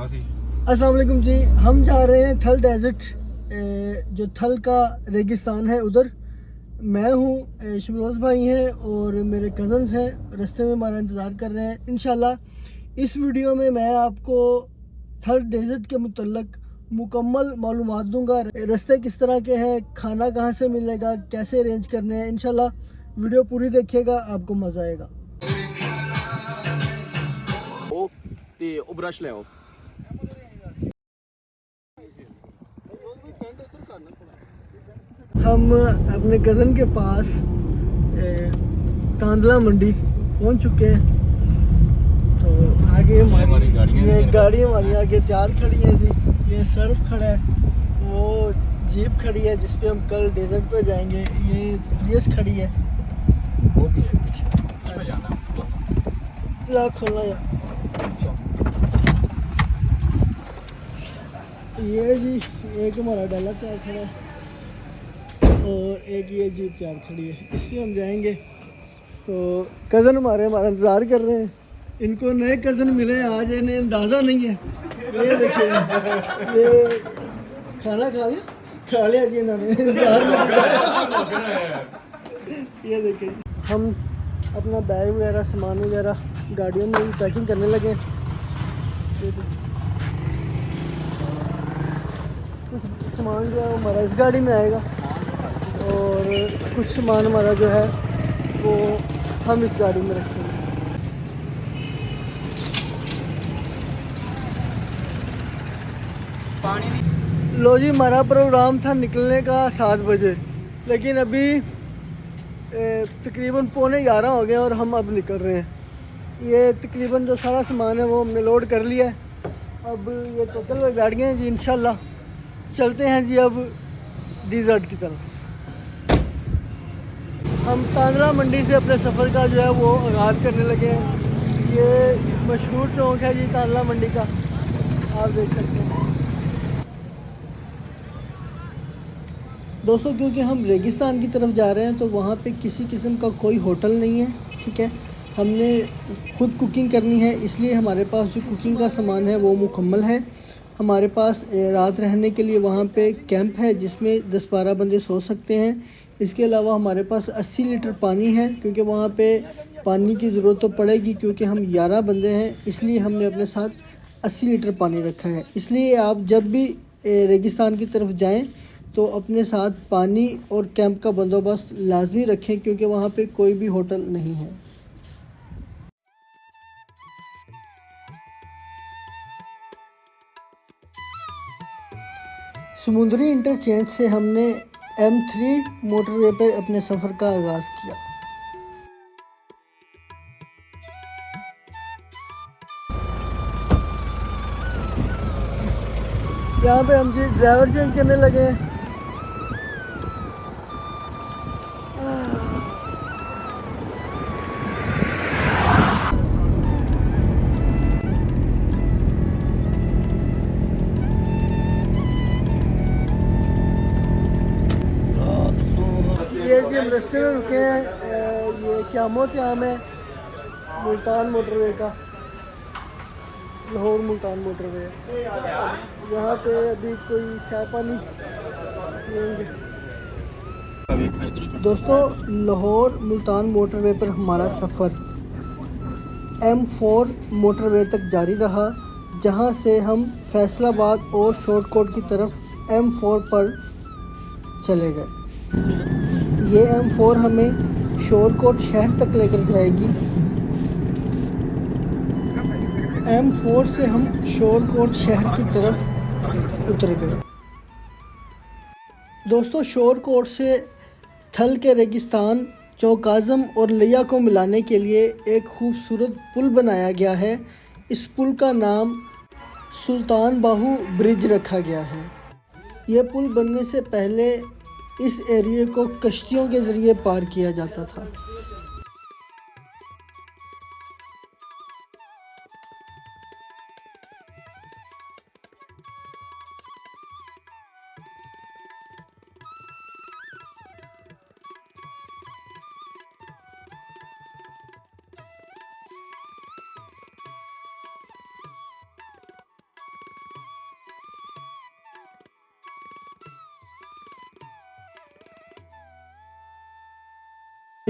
अस्सलाम वालेकुम जी। हम जा रहे हैं थल डेजर्ट, जो थल का रेगिस्तान है उधर। मैं हूँ, शमरोज़ भाई हैं और मेरे कज़न्स हैं, रास्ते में हमारा इंतज़ार कर रहे हैं। इंशाल्लाह इस वीडियो में मैं आपको थल डेजर्ट के मुतल्लक मुकम्मल मालूमात दूंगा। रास्ते किस तरह के हैं, खाना कहाँ से मिलेगा, कैसे अरेंज करने हैं। इंशाल्लाह वीडियो पूरी देखिएगा, आपको मज़ा आएगा। ਉਹ ਬ੍ਰਸ਼ ਲੈ ਆਓ। हम अपने कज़न के पास तांदला मंडी पहुंच चुके हैं। तो आगे हमारी ये गाड़ी हमारी आगे तैयार खड़ी है जी। ये सर्फ खड़ा है, वो जीप खड़ी है जिस पे हम कल डेजर्ट पे जाएंगे। ये रेस खड़ी है, वो भी है पीछे इसमें जाना है। ला खोलना यार। ये जी एक हमारा डाला तैयार खड़ा है और एक ये जीप तैयार खड़ी है, इस पर हम जाएंगे। तो कज़न हमारा इंतज़ार कर रहे हैं। इनको नए कज़न मिले आज, इन्हें अंदाज़ा नहीं है। ये देखिए, ये खाना खा लिया जी इन्होंने, इंतज़ार में ये देखिए, हम अपना बैग वगैरह सामान वगैरह गाड़ियों में भी पैकिंग करने लगे। सामान जो है वो हमारा इस गाड़ी में आएगा और कुछ सामान हमारा जो है वो हम इस गाड़ी में रखेंगे। लो जी, हमारा प्रोग्राम था निकलने का 7 बजे, लेकिन अभी तकरीबन 11:15 हो गए और हम अब निकल रहे हैं। ये तकरीबन जो सारा सामान है वो हमने लोड कर लिया है। अब ये टोटल में बैठ गए हैं जी। इंशाल्लाह चलते हैं जी अब डेजर्ट की तरफ। हम तांदला मंडी से अपने सफ़र का जो है वो आगाज़ करने लगे हैं। ये मशहूर चौक है जी तांदला मंडी का, आप देख सकते हैं दोस्तों। क्योंकि हम रेगिस्तान की तरफ जा रहे हैं तो वहाँ पे किसी किस्म का कोई होटल नहीं है, ठीक है। हमने खुद कुकिंग करनी है, इसलिए हमारे पास जो कुकिंग का सामान है वो मुकम्मल है। हमारे पास रात रहने के लिए वहाँ पे कैंप है जिसमें 10-12 बंदे सो सकते हैं। इसके अलावा हमारे पास 80 लीटर पानी है, क्योंकि वहाँ पे पानी की ज़रूरत तो पड़ेगी, क्योंकि हम 11 बंदे हैं, इसलिए हमने अपने साथ 80 लीटर पानी रखा है। इसलिए आप जब भी रेगिस्तान की तरफ जाएं तो अपने साथ पानी और कैंप का बंदोबस्त लाजमी रखें, क्योंकि वहाँ पे कोई भी होटल नहीं है। समुद्री इंटरचेंज से हमने M3 मोटरवे पर अपने सफ़र का आगाज़ किया। यहाँ पे हम जी ड्राइवर चेंज करने लगे हैं। ये जी हम रास्ते में रुके हैं, ये क्या मोहताम है मुल्तान मोटरवे का, लाहौर मुल्तान मोटरवे। यहाँ पे अभी कोई चाय पानी पिएंगे। दोस्तों, लाहौर मुल्तान मोटरवे पर हमारा सफ़र M4 मोटरवे तक जारी रहा, जहाँ से हम फैसलाबाद और शॉर्टकोट की तरफ M4 पर चले गए। ये M4 हमें शॉर्टकोट शहर तक लेकर जाएगी। M4 से हम शॉर्टकोट शहर की तरफ उतर गए। दोस्तों, शॉर्टकोट से थल के रेगिस्तान चौक आज़म और लिया को मिलाने के लिए एक खूबसूरत पुल बनाया गया है। इस पुल का नाम सुल्तान बाहू ब्रिज रखा गया है। ये पुल बनने से पहले इस एरिए को कश्तियों के ज़रिए पार किया जाता था।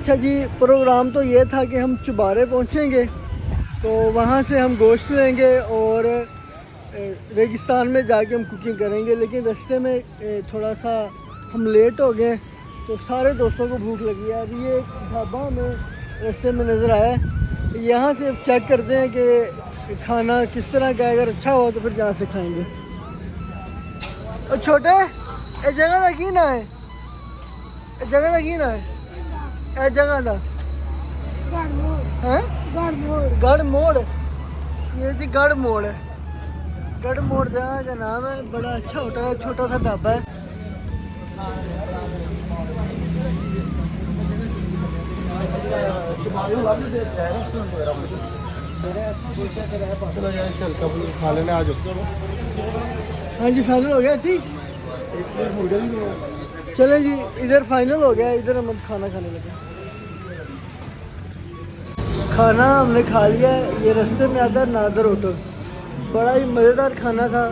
अच्छा जी, प्रोग्राम तो ये था कि हम चुबारे पहुँचेंगे तो वहाँ से हम गोश्त लेंगे और रेगिस्तान में जाके हम कुकिंग करेंगे, लेकिन रास्ते में थोड़ा सा हम लेट हो गए तो सारे दोस्तों को भूख लगी है। अभी ये एक ढाबा हमें रास्ते में नज़र आया है, यहाँ से चेक करते हैं कि खाना किस तरह का है, अगर अच्छा हो तो फिर यहाँ से खाएंगे। और छोटे ये जगह का की ना है, जगह का की ना है, ए जगह का गढ़ मोड़, ये जी गढ़ मोड़ है। गढ़ मोड़ जगह का नाम है, बड़ा अच्छा होटल है, छोटा सा ढाबा है। खा लेने आज। हाँ जी फाइनल हो गया थी, चले जी इधर फाइनल हो गया, इधर हम खाना खाने लगे। खाना हमने खा लिया है, ये रास्ते में आता है नादर होटल, बड़ा ही मज़ेदार खाना था।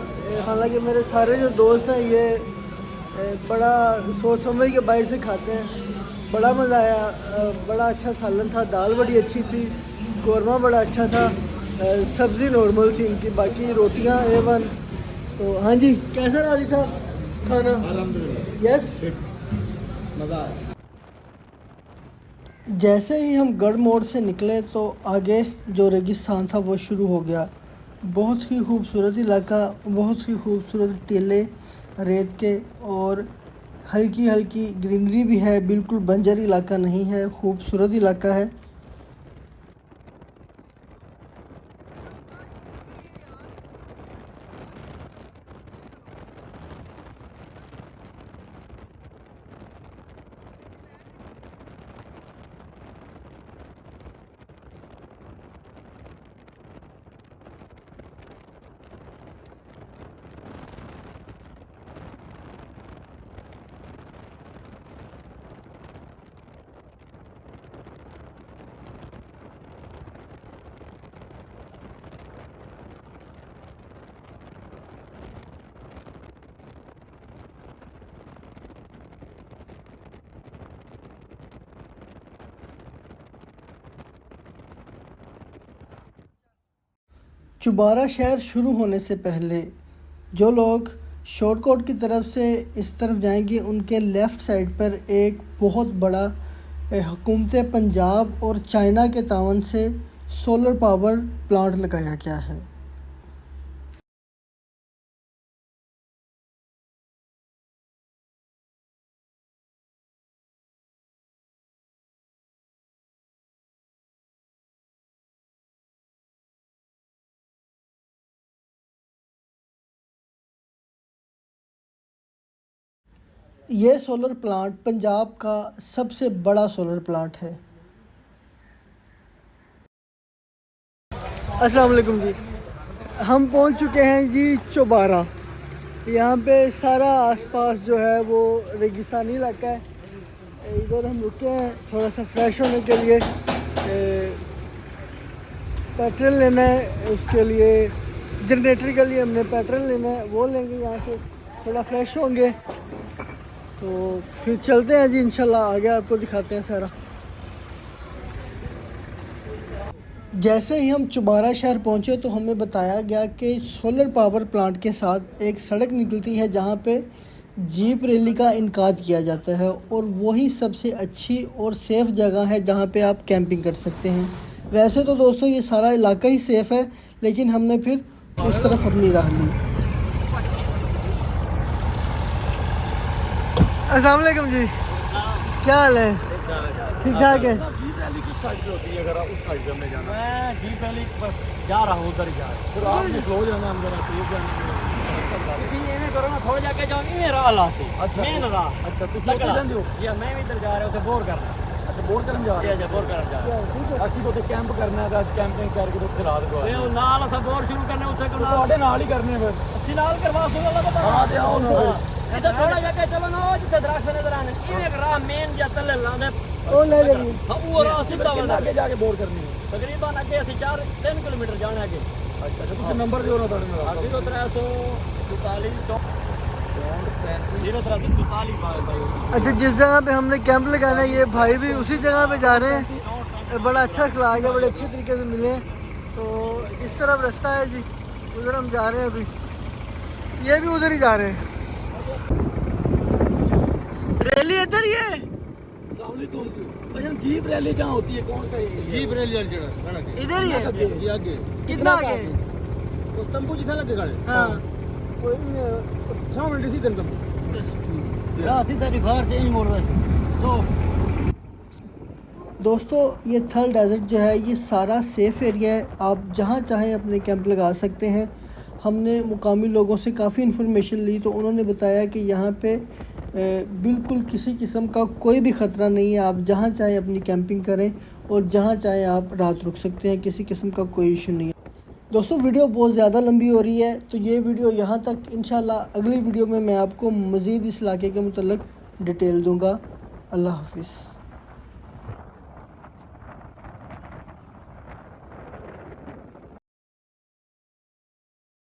हालांकि मेरे सारे जो दोस्त हैं ये बड़ा सोच समझ के बाहर से खाते हैं, बड़ा मज़ा आया। बड़ा अच्छा सालन था, दाल बड़ी अच्छी थी, कौरमा बड़ा अच्छा था, सब्ज़ी नॉर्मल थी इनकी, बाकी रोटियां A1। तो हाँ जी, कैसा रहा अली साहब खाना? यस, मज़ा आया। जैसे ही हम गढ़ मोड़ से निकले तो आगे जो रेगिस्तान था वो शुरू हो गया। बहुत ही खूबसूरत इलाका, बहुत ही खूबसूरत टीले रेत के, और हल्की हल्की ग्रीनरी भी है, बिल्कुल बंजर इलाका नहीं है, खूबसूरत इलाका है। चुबारा शहर शुरू होने से पहले जो लोग शॉर्टकट की तरफ से इस तरफ जाएंगे, उनके लेफ़्ट साइड पर एक बहुत बड़ा हुकूमत पंजाब और चाइना के तावन से सोलर पावर प्लांट लगाया गया है। ये सोलर प्लांट पंजाब का सबसे बड़ा सोलर प्लांट है। अस्सलाम वालेकुम जी, हम पहुंच चुके हैं जी चौबारा। यहाँ पे सारा आसपास जो है वो रेगिस्तानी इलाका है। इधर हम रुके हैं थोड़ा सा फ्रेश होने के लिए, पेट्रोल लेना है, उसके लिए जनरेटर के लिए हमने पेट्रोल लेना है, वो लेंगे, यहाँ से थोड़ा फ्रेश होंगे तो फिर चलते हैं जी इंशाल्लाह, आगे आपको दिखाते हैं सारा। जैसे ही हम चुबारा शहर पहुंचे तो हमें बताया गया कि सोलर पावर प्लांट के साथ एक सड़क निकलती है जहां पे जीप रैली का इनकाद किया जाता है, और वही सबसे अच्छी और सेफ़ जगह है जहां पे आप कैंपिंग कर सकते हैं। वैसे तो दोस्तों ये सारा इलाका ही सेफ़ है, लेकिन हमने फिर उस तरफ अपनी राह ली। अस्सलाम वालेकुम जी, क्या हाल है? ठीक ठाक है। किस साइड पे होती है? अगर उस साइड पे हमने जाना, मैं जीप वाली बस जा रहा हूँ, उधर जा रहा हूँ। फिर आपने स्लो जाना, हम जरा तेज जाना। इसी ये करो ना, थोड़ा जाके जाओ ये राह से। अच्छा मेन राह। अच्छा तुम किधर जाते हो? या मैं भी इधर जा रहा हूँ, उसे बोर करना। अच्छा बोर करन जा रहे हो? बोर करन जा रहे हो। ਅਸੀਂ तो कैंप करना है, कैंपिंग करके ਉੱਥੇ ਰਾਤ ਗਵਾ ਇਹ ਨਾਲ ਅਸਾਂ ਬੋਰ ਸ਼ੁਰੂ ਕਰਨੇ, ਉੱਥੇ ਕਰਨਾ ਤੁਹਾਡੇ ਨਾਲ ਹੀ ਕਰਨੇ। ਫਿਰ ਅਸੀਂ ਨਾਲ ਕਰਵਾ ਸਕਦਾ ਲੱਗਾ ਹਾਂ ਤੇ ਆਓ ਨਾ। ऐसा थोड़ा जाके चलो ना, जिथे दरख्त नजर आने एक राह मेन या तले लांदे ओ ले लेनी। हां वो राह सीधा वाला आगे जाके बोर करनी है। तकरीबन आगे ਅਸੀਂ 4-3 किलोमीटर जाना है आगे। अच्छा तो ਤੁਸੀਂ ਨੰਬਰ ਦਿਓ ਨਾ ਤੁਹਾਡੇ ਨਾਲ। 0344 अच्छा, जिस जगह पे हमने कैंप लगाना है ये भाई भी उसी जगह पे जा रहे हैं। बड़ा अच्छा खिलाया गया, बड़े अच्छे तरीके से मिले हैं। तो इस तरफ रास्ता है जी, उधर हम जा रहे हैं अभी। ये भी उधर ही जा रहे हैं। रैली इधर ही है। जीप रैली जहाँ होती है कौन सा जीप रैली इधर ही है। आगे कितना आगे? तो तंबू जितना लगेगा। हाँ, दोस्तों ये थल डेजर्ट जो है ये सारा सेफ़ एरिया है। आप जहाँ चाहें अपने कैंप लगा सकते हैं। हमने मुकामी लोगों से काफ़ी इन्फॉर्मेशन ली तो उन्होंने बताया कि यहाँ पे बिल्कुल किसी किस्म का कोई भी ख़तरा नहीं है। आप जहाँ चाहें अपनी कैंपिंग करें और जहाँ चाहें आप रात रुक सकते हैं। किसी किस्म का कोई इशू नहीं है। दोस्तों वीडियो बहुत ज़्यादा लंबी हो रही है तो ये वीडियो यहाँ तक। इंशाल्लाह अगली वीडियो में मैं आपको मज़ीद इस इलाके के मुतल्लिक़ डिटेल दूँगा। अल्लाह हाफ़िज़।